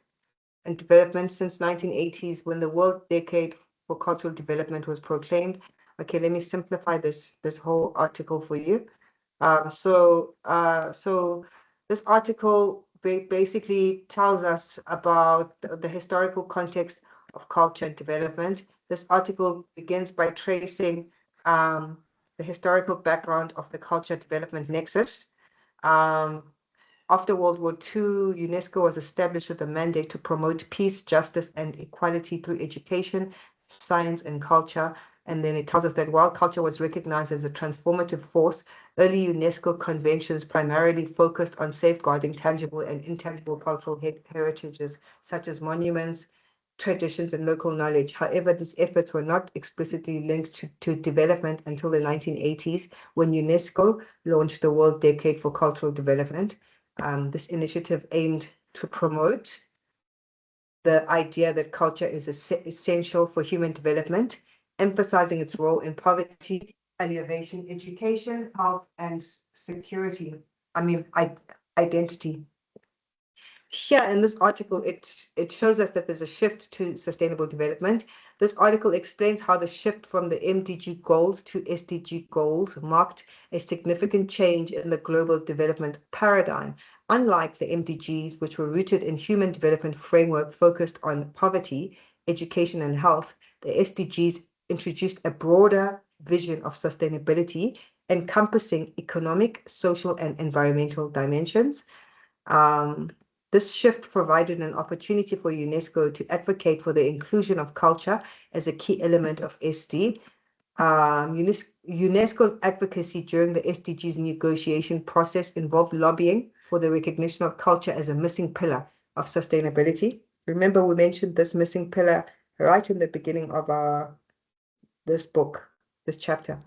and development since 1980s when the World Decade for Cultural Development was proclaimed. Okay, let me simplify this whole article for you. So this article basically tells us about the historical context of culture and development. This article begins by tracing the historical background of the culture development nexus. After World War II, UNESCO was established with a mandate to promote peace, justice, and equality through education, science, and culture. And then it tells us that while culture was recognized as a transformative force, early UNESCO conventions primarily focused on safeguarding tangible and intangible cultural heritages, such as monuments, traditions, and local knowledge. However, these efforts were not explicitly linked to development until the 1980s, when UNESCO launched the World Decade for Cultural Development. This initiative aimed to promote the idea that culture is essential for human development, emphasizing its role in poverty, alleviation, education, health, and security. Identity. Here in this article, it shows us that there's a shift to sustainable development. This article explains how the shift from the MDG goals to SDG goals marked a significant change in the global development paradigm. Unlike the MDGs, which were rooted in human development framework focused on poverty, education, and health, the SDGs introduced a broader vision of sustainability encompassing economic, social, and environmental dimensions. This shift provided an opportunity for UNESCO to advocate for the inclusion of culture as a key element of SD. UNESCO's advocacy during the SDGs negotiation process involved lobbying for the recognition of culture as a missing pillar of sustainability. Remember, we mentioned this missing pillar right in the beginning of this book, this chapter.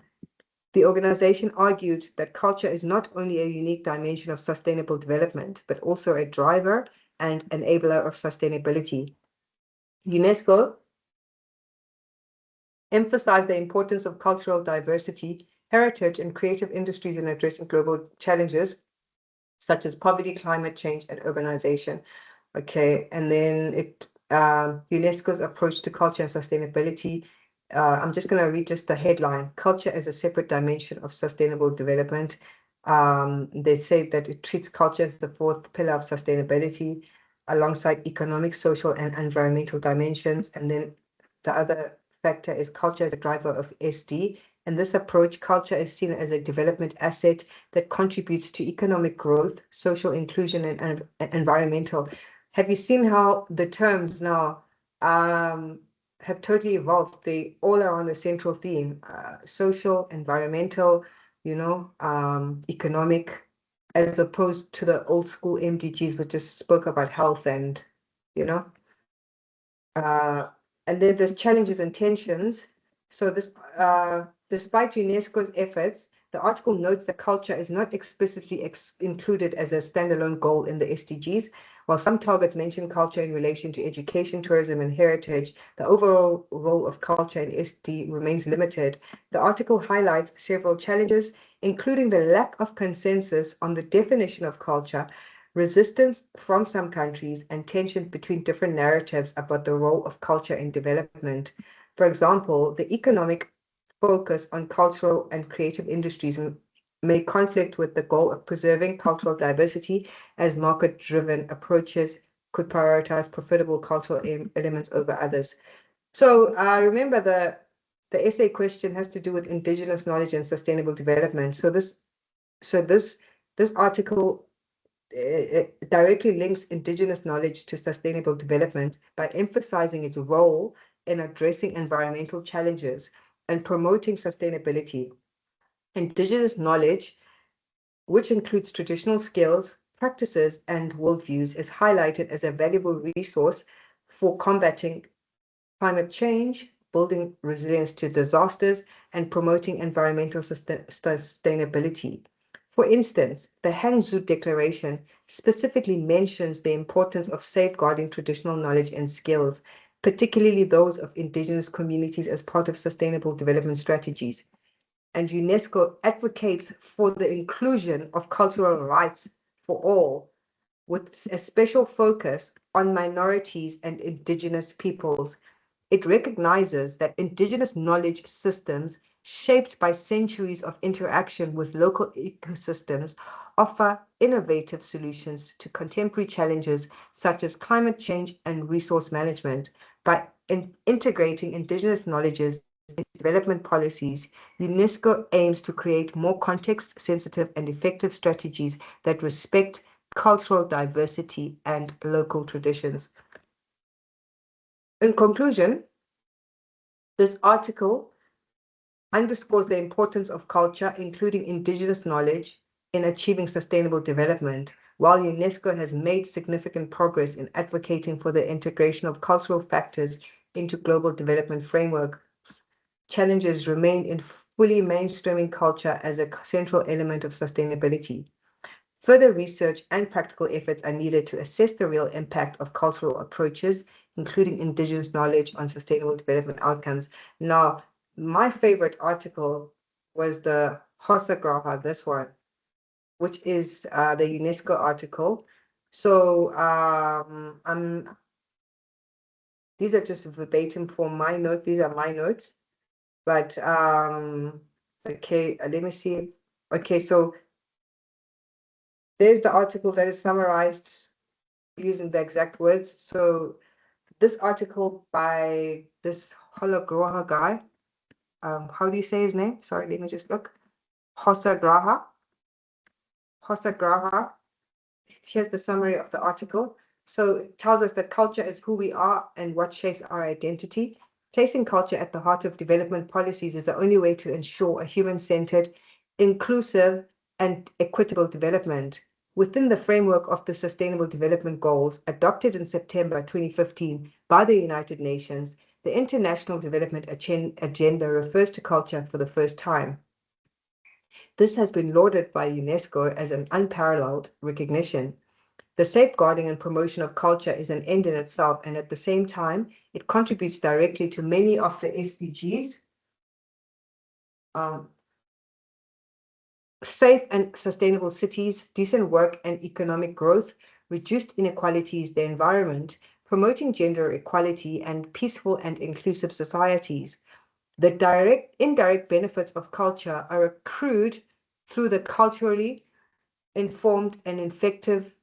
The organization argued that culture is not only a unique dimension of sustainable development, but also a driver and enabler of sustainability. UNESCO emphasized the importance of cultural diversity, heritage, and creative industries in addressing global challenges such as poverty, climate change, and urbanization. Okay, and then UNESCO's approach to culture and sustainability. I'm just going to read just the headline: culture as a separate dimension of sustainable development. They say that it treats culture as the fourth pillar of sustainability alongside economic, social, and environmental dimensions. And then the other factor is culture as a driver of SD. In this approach, culture is seen as a development asset that contributes to economic growth, social inclusion, and environmental. Have you seen how the terms now have totally evolved? They all are on the central theme: social, environmental, economic, as opposed to the old school MDGs, which just spoke about health and, and then there's challenges and tensions. So this, despite UNESCO's efforts, the article notes that culture is not explicitly included as a standalone goal in the SDGs. While some targets mention culture in relation to education, tourism, and heritage, the overall role of culture in SD remains limited. The article highlights several challenges, including the lack of consensus on the definition of culture, resistance from some countries, and tension between different narratives about the role of culture in development. For example, the economic focus on cultural and creative industries may conflict with the goal of preserving cultural diversity, as market-driven approaches could prioritize profitable cultural elements over others. So remember, the essay question has to do with indigenous knowledge and sustainable development. So this article directly links indigenous knowledge to sustainable development by emphasizing its role in addressing environmental challenges and promoting sustainability. Indigenous knowledge, which includes traditional skills, practices, and worldviews, is highlighted as a valuable resource for combating climate change, building resilience to disasters, and promoting environmental sustainability. For instance, the Hangzhou Declaration specifically mentions the importance of safeguarding traditional knowledge and skills, particularly those of indigenous communities, as part of sustainable development strategies. And UNESCO advocates for the inclusion of cultural rights for all, with a special focus on minorities and indigenous peoples. It recognizes that indigenous knowledge systems, shaped by centuries of interaction with local ecosystems, offer innovative solutions to contemporary challenges such as climate change and resource management. By integrating indigenous knowledges in development policies, UNESCO aims to create more context-sensitive and effective strategies that respect cultural diversity and local traditions. In conclusion, this article underscores the importance of culture, including indigenous knowledge, in achieving sustainable development. While UNESCO has made significant progress in advocating for the integration of cultural factors into global development frameworks, challenges remain in fully mainstreaming culture as a central element of sustainability. Further research and practical efforts are needed to assess the real impact of cultural approaches, including indigenous knowledge, on sustainable development outcomes. Now, my favorite article was the Hosagraha, this one, which is the UNESCO article. So these are just verbatim from my note. These are my notes. But okay, let me see. Okay, so there's the article that is summarized using the exact words. So this article by this Hologroha guy, how do you say his name? Sorry, let me just look. Hosagraha. Here's the summary of the article. So it tells us that culture is who we are and what shapes our identity. Placing culture at the heart of development policies is the only way to ensure a human-centered, inclusive, and equitable development. Within the framework of the Sustainable Development Goals adopted in September 2015 by the United Nations, the International Development Agenda refers to culture for the first time. This has been lauded by UNESCO as an unparalleled recognition. The safeguarding and promotion of culture is an end in itself, and at the same time, it contributes directly to many of the SDGs. Safe and sustainable cities, decent work and economic growth, reduced inequalities, the environment, promoting gender equality, and peaceful and inclusive societies. The indirect benefits of culture are accrued through the culturally informed and effective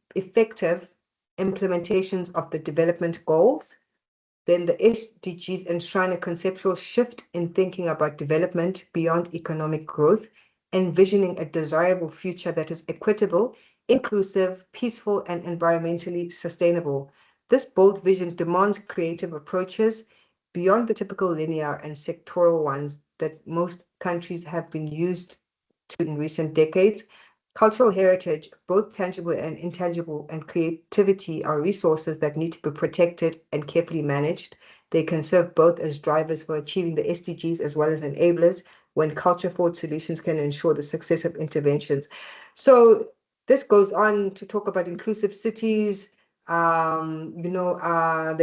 implementations of the development goals. Then the SDGs enshrine a conceptual shift in thinking about development beyond economic growth, envisioning a desirable future that is equitable, inclusive, peaceful, and environmentally sustainable. This bold vision demands creative approaches beyond the typical linear and sectoral ones that most countries have been used to in recent decades. Cultural heritage, both tangible and intangible, and creativity are resources that need to be protected and carefully managed. They can serve both as drivers for achieving the SDGs as well as enablers when culture-forward solutions can ensure the success of interventions. So this goes on to talk about inclusive cities. They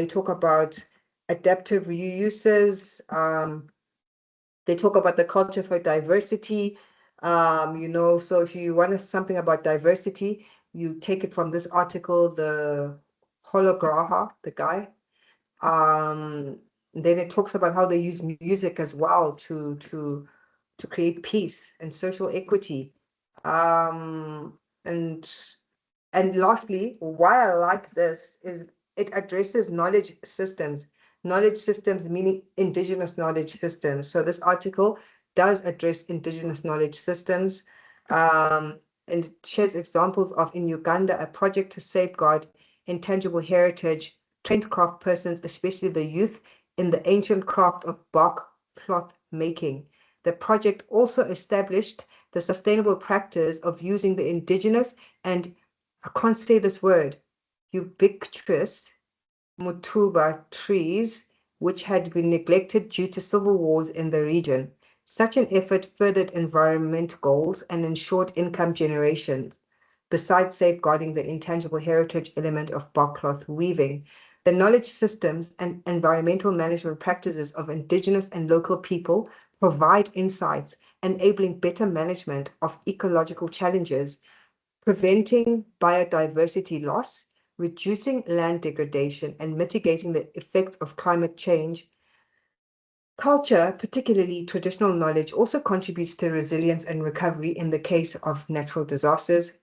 talk about adaptive reuses. They talk about the culture for diversity. So if you want something about diversity, you take it from this article, the Holograha, the guy. Then it talks about how they use music as well to create peace and social equity. And lastly, why I like this is it addresses knowledge systems meaning indigenous knowledge systems. So this article does address indigenous knowledge systems, and it shares examples of, in Uganda, a project to safeguard intangible heritage, trained craft persons, especially the youth, in the ancient craft of bark cloth making. The project also established the sustainable practice of using the indigenous and, I can't say this word, ubiquitous mutuba trees, which had been neglected due to civil wars in the region. Such an effort furthered environment goals and ensured income generations, besides safeguarding the intangible heritage element of barkcloth weaving. The knowledge systems and environmental management practices of indigenous and local people provide insights, enabling better management of ecological challenges, preventing biodiversity loss, reducing land degradation, and mitigating the effects of climate change. Culture, particularly traditional knowledge, also contributes to resilience and recovery in the case of natural disasters.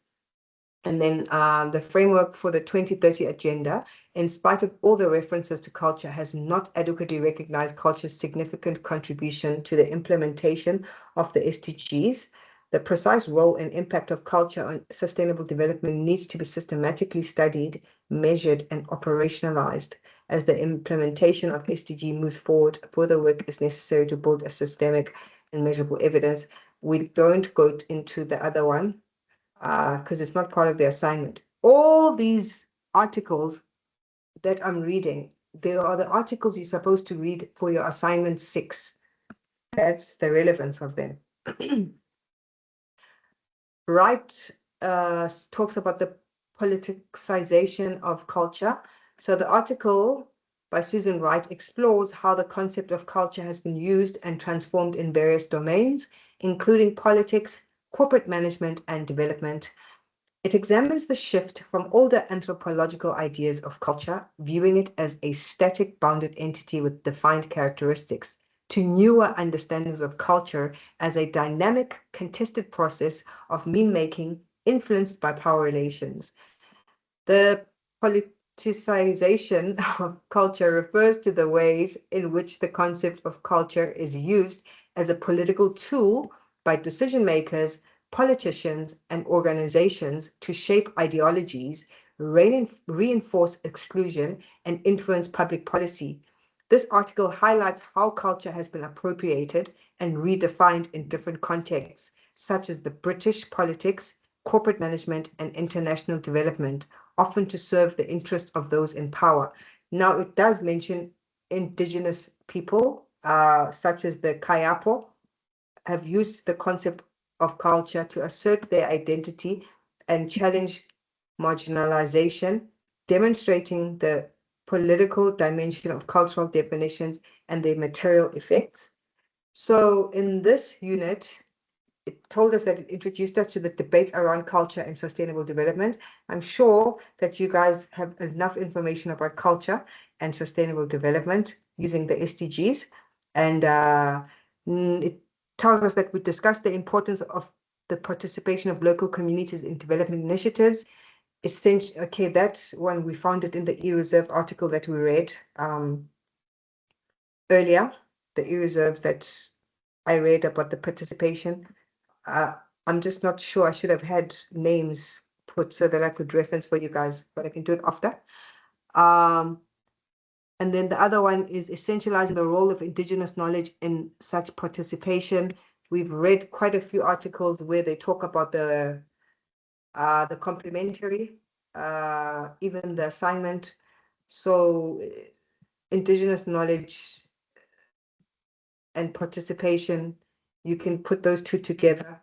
And then the framework for the 2030 agenda, in spite of all the references to culture, has not adequately recognized culture's significant contribution to the implementation of the SDGs. The precise role and impact of culture on sustainable development needs to be systematically studied, measured, and operationalized. As the implementation of SDG moves forward, further work is necessary to build a systemic and measurable evidence. We don't go into the other one, because it's not part of the assignment. All these articles that I'm reading, they are the articles you're supposed to read for your assignment 6. That's the relevance of them. Wright talks about the politicization of culture. So the article by Susan Wright explores how the concept of culture has been used and transformed in various domains, including politics, corporate management, and development. It examines the shift from older anthropological ideas of culture, viewing it as a static bounded entity with defined characteristics, to newer understandings of culture as a dynamic, contested process of mean-making influenced by power relations. The politicization of culture refers to the ways in which the concept of culture is used as a political tool by decision makers, politicians, and organizations to shape ideologies, reinforce exclusion, and influence public policy. This article highlights how culture has been appropriated and redefined in different contexts, such as the British politics, corporate management, and international development, often to serve the interests of those in power. Now, it does mention indigenous people, such as the Kayapo, have used the concept of culture to assert their identity and challenge marginalization, demonstrating the political dimension of cultural definitions and their material effects. So in this unit, it told us that it introduced us to the debate around culture and sustainable development. I'm sure that you guys have enough information about culture and sustainable development using the SDGs. And it tells us that we discussed the importance of the participation of local communities in development initiatives. Essentially, okay, that's when we found it in the e-reserve article that we read earlier, the e-reserve that I read about the participation. I'm just not sure. I should have had names put so that I could reference for you guys, but I can do it after. And then the other one is essentializing the role of indigenous knowledge in such participation. We've read quite a few articles where they talk about the complementary, even the assignment. So indigenous knowledge and participation, you can put those two together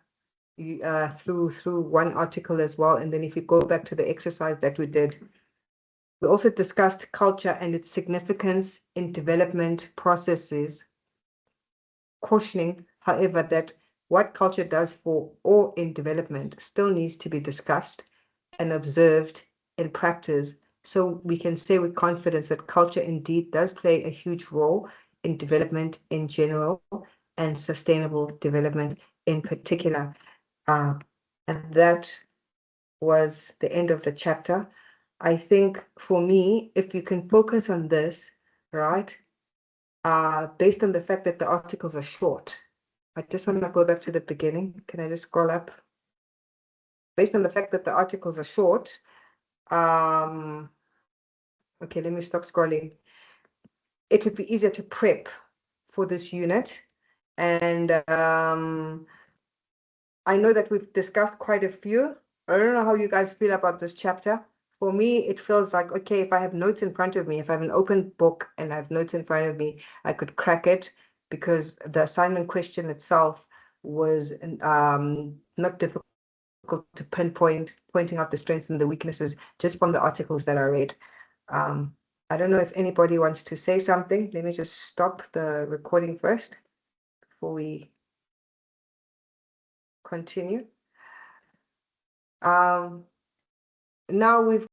through one article as well. And then if you go back to the exercise that we did, we also discussed culture and its significance in development processes, cautioning, however, that what culture does for or in development still needs to be discussed and observed in practice. So we can say with confidence that culture indeed does play a huge role in development in general and sustainable development in particular. And that was the end of the chapter. I think for me, if you can focus on this, right, based on the fact that the articles are short, I just want to go back to the beginning. Can I just scroll up? Based on the fact that the articles are short, okay, let me stop scrolling. It would be easier to prep for this unit. And I know that we've discussed quite a few. I don't know how you guys feel about this chapter. For me, it feels like, okay, if I have notes in front of me, if I have an open book and I have notes in front of me, I could crack it, because the assignment question itself was not difficult to pinpoint, pointing out the strengths and the weaknesses just from the articles that I read. I don't know if anybody wants to say something. Let me just stop the recording first before we continue. Now we've